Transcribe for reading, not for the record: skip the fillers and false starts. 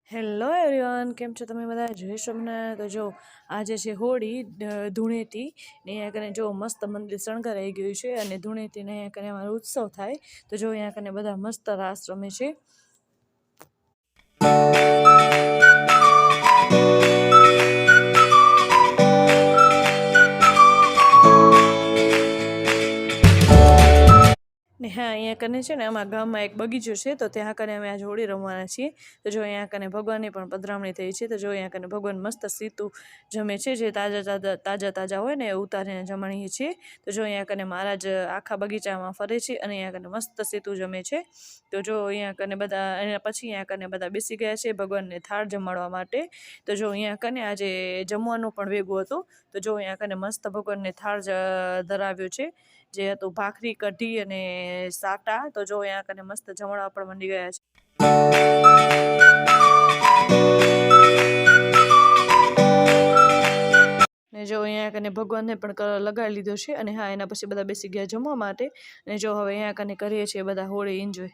Hello everyone, કેમ છો તમે બધા? જય સોમનાથ. તો જો આજે છે હોળી ધૂળેટી ને અહીંયા કને જો મસ્ત મંદિર શણગારાઈ ગયું છે અને ધૂળેટીને અહીંયા કને અમારો ઉત્સવ થાય. તો જો અહીંયા કને બધા મસ્ત રાસ રમે છે. ને હા, અહીંયા કને છે ને અમારા ગામમાં એક બગીચો છે, તો ત્યાં કને અમે આજ હોળી રમવાના છીએ. તો જો અહીંયા કને ભગવાનની પણ પધરામણી થઈ છે. તો જો અહીંયા કને ભગવાન મસ્ત સીતું જમે છે, જે તાજા હોય ને એ ઉતારીને જમાણીએ છીએ. તો જો અહીંયા કને મહારાજ આખા બગીચામાં ફરે છે અને અહીંયા કને મસ્ત સીતું જમે છે. તો જો અહીંયા કને બધા એના પછી અહીંયા કને બધા બેસી ગયા છે ભગવાનને થાળ જમાડવા માટે. તો જો અહીંયા કને આજે જમવાનું પણ ભેગું હતું. તો જો અહીંયા કને મસ્ત ભગવાનને થાળ ધરાવ્યો છે, જે હતું ભાખરી, કઢી અને સાટા. તો જો અહીંયા કને મસ્ત જમણવા પણ મંડી ગયા છે. ને જો અહીંયા કને ભગવાનને પણ લગાડી લીધો છે અને હા, એના પછી બધા બેસી ગયા જમવા માટે. અને જો હવે અહીંયા કને કરીએ છીએ બધા હોળી એન્જોય.